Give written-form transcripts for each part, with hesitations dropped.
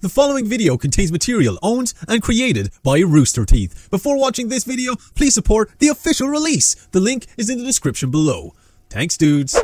The following video contains material owned and created by Rooster Teeth. Before watching this video, please support the official release. The link is in the description below. Thanks, dudes.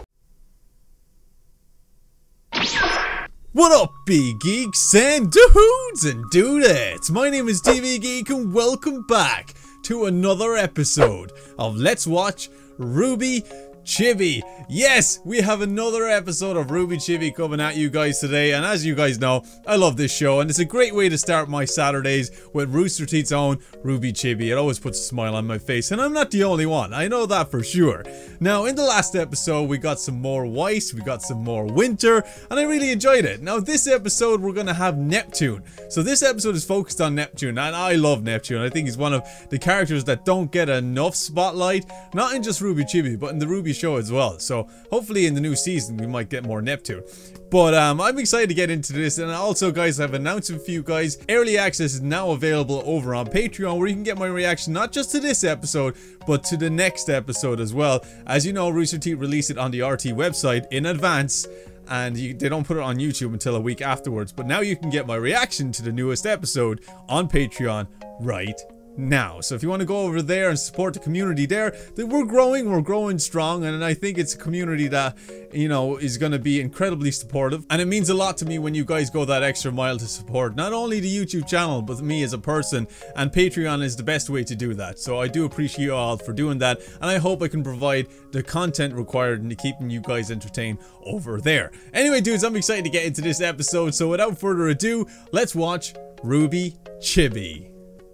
What up, geeks and dudes and dudettes? My name is TV Geek and welcome back to another episode of Let's Watch RWBY Chibi. Yes, we have another episode of RWBY Chibi coming at you guys today, and as you guys know, I love this show and it's a great way to start my Saturdays with Rooster Teeth's own RWBY Chibi. It always puts a smile on my face, and I'm not the only one, I know that for sure. Now, in the last episode, we got some more Weiss, we got some more Winter, and I really enjoyed it. Now, this episode, we're gonna have Neptune. So this episode is focused on Neptune, and I love Neptune. I think he's one of the characters that don't get enough spotlight, not in just RWBY Chibi, but in the RWBY show as well. So hopefully in the new season we might get more Neptune. But I'm excited to get into this, and also guys, I've announced for you guys, early access is now available over on Patreon, where you can get my reaction not just to this episode, but to the next episode as well. As you know, Rooster Teeth released it on the RT website in advance, and they don't put it on YouTube until a week afterwards. But now you can get my reaction to the newest episode on Patreon right now. So if you want to go over there and support the community there, we're growing strong, and I think it's a community that, you know, is going to be incredibly supportive, and it means a lot to me when you guys go that extra mile to support not only the YouTube channel but me as a person, and Patreon is the best way to do that. So I do appreciate you all for doing that, and I hope I can provide the content required into keeping you guys entertained over there. Anyway, dudes, I'm excited to get into this episode, so without further ado, let's watch RWBY Chibi.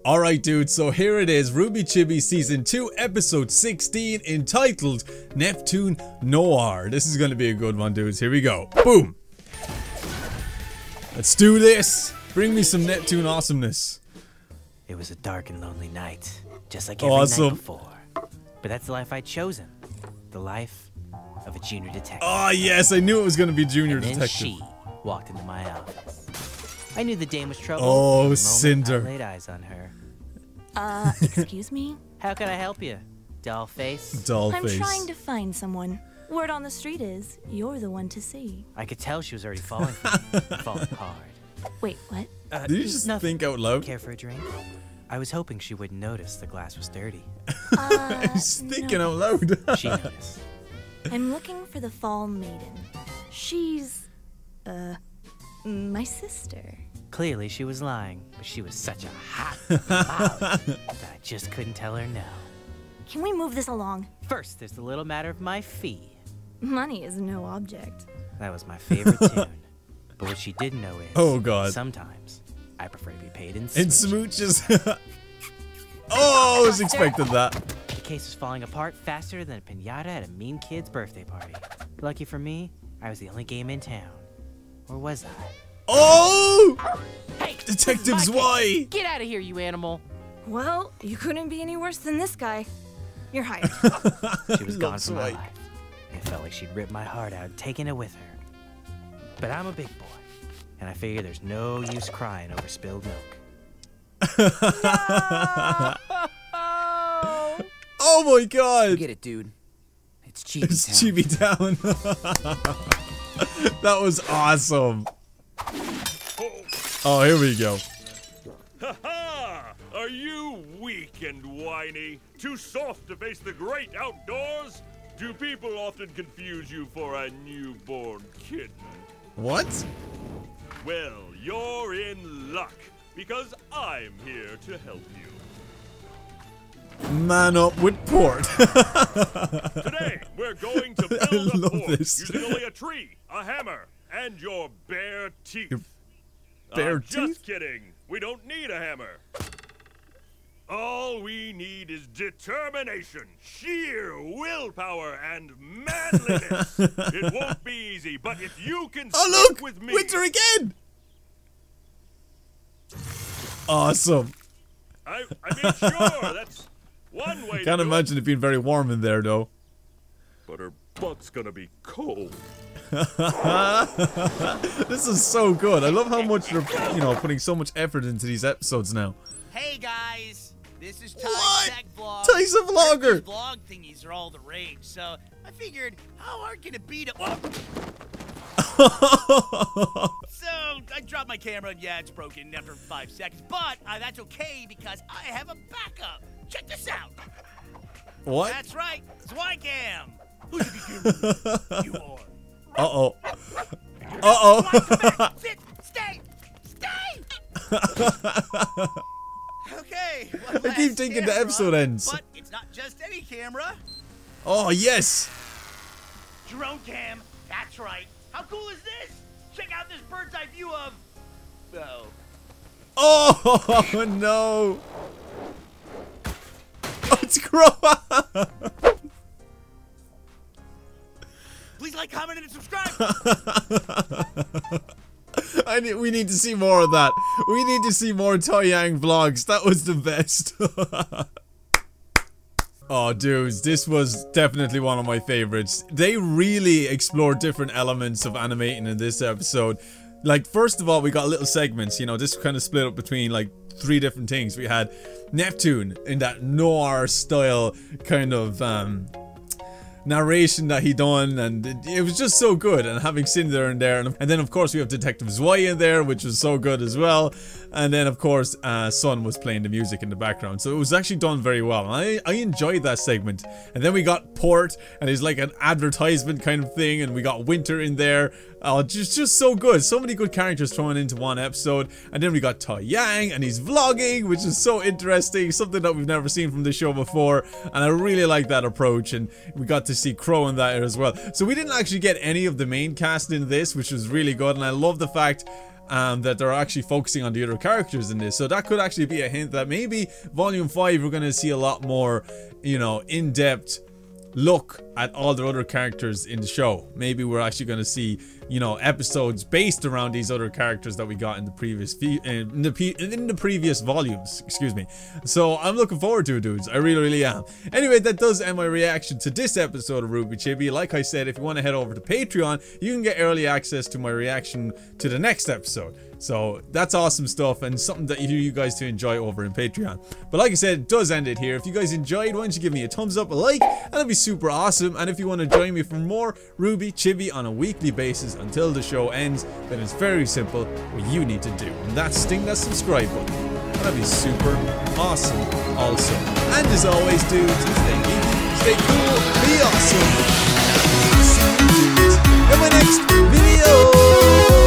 Alright dudes, so here it is, RWBY Chibi Season 2, Episode 16, entitled Neptune Noir. This is gonna be a good one, dudes. Here we go. Boom! Let's do this! Bring me some Neptune awesomeness. It was a dark and lonely night, just like every night before. But that's the life I'd chosen. The life of a junior detective. Oh yes, I knew it was gonna be junior detective. Then she walked into my office. I knew the dame was trouble. Oh, Cinder. I laid eyes on her. Excuse me? How can I help you, doll face? Doll face. I'm trying to find someone. Word on the street is, you're the one to see. I could tell she was already falling for me. Falling hard. Wait, what? Did you just think out loud? Care for a drink? I was hoping she wouldn't notice the glass was dirty. He's thinking out loud. She noticed. I'm looking for the Fall Maiden. She's, my sister. Clearly she was lying, but she was such a hot mouth that I just couldn't tell her no. Can we move this along? First, there's the little matter of my fee. Money is no object. That was my favorite tune. But what she didn't know is, oh god, sometimes I prefer to be paid in smooches. Oh, I was expecting that. The case was falling apart faster than a piñata at a mean kid's birthday party. Lucky for me, I was the only game in town. Or was I? Oh! Hey, Detectives, why? Get out of here, you animal! Well, you couldn't be any worse than this guy. You're hired. She was gone from my life. It felt like she'd ripped my heart out, taking it with her. But I'm a big boy, and I figure there's no use crying over spilled milk. No! Oh my god! You get it, dude. It's Chibi Town. It's Chibi Town. That was awesome. Oh, here we go. Ha-ha! Are you weak and whiny? Too soft to face the great outdoors? Do people often confuse you for a newborn kitten? What? Well, you're in luck, because I'm here to help you. Man up with port. Today, we're going to build a fort using only a tree, a hammer, and your bare teeth. Bare teeth? Just kidding. We don't need a hammer. All we need is determination, sheer willpower, and manliness. It won't be easy, but if you can stick with me... Winter again! Awesome. I mean, sure, that's one way to Can't imagine it being very warm in there, though. But her butt's gonna be cold. This is so good. I love how much they're, you know, putting so much effort into these episodes now. Hey guys, this is What? Tech Vlog. Ty's a vlogger. These vlog thingies are all the rage, so I figured how hard can it be to? Oh, So, I dropped my camera, and yeah, it's broken after 5 seconds, but that's okay because I have a backup. Check this out. What? That's right, Zwicam. Who's the camera? You are. Uh-oh. Uh-oh. Sit, stay. Okay. I keep thinking the episode ends. But it's not just any camera. Oh, yes. Drone cam. That's right. How cool is this? Check out this bird's eye view of... Oh, no. Oh, it's Crow. Please like, comment, and subscribe. We need to see more of that. We need to see more TAI-YANG vlogs. That was the best. Oh, dudes, this was definitely one of my favorites. They really explored different elements of animating in this episode. Like, first of all, we got little segments, you know, this kind of split up between like 3 different things. We had Neptune in that noir style kind of narration that he done, and it was just so good. And having Cinder in there, and then of course we have Detective Zwei in there, which was so good as well. And then of course Sun was playing the music in the background, so it was actually done very well. And I enjoyed that segment. And then we got Port, and it's like an advertisement kind of thing, and we got Winter in there. Just so good. So many good characters thrown into one episode. And then we got TAI-YANG, and he's vlogging, which is so interesting, something that we've never seen from the show before, and I really like that approach. And we got to see Crow in that as well. So we didn't actually get any of the main cast in this, which was really good. And I love the fact that they're actually focusing on the other characters in this. So that could actually be a hint that maybe Volume 5 we're going to see a lot more, you know, in-depth look at all the other characters in the show. Maybe we're actually going to see, you know, episodes based around these other characters that we got in the previous previous volumes, excuse me. So I'm looking forward to it, dudes. I really am. Anyway, that does end my reaction to this episode of RWBY Chibi. Like I said, if you want to head over to Patreon, you can get early access to my reaction to the next episode. So that's awesome stuff, and something that you guys to enjoy over in Patreon. But like I said, it does end it here. If you guys enjoyed, why don't you give me a thumbs up, a like, and it'd be super awesome. And if you want to join me for more RWBY Chibi on a weekly basis until the show ends, then it's very simple what you need to do, and that's sting that subscribe button. That'd be super awesome also. And as always, dudes, stay geeky, stay cool, be awesome. See you dudes in my next video.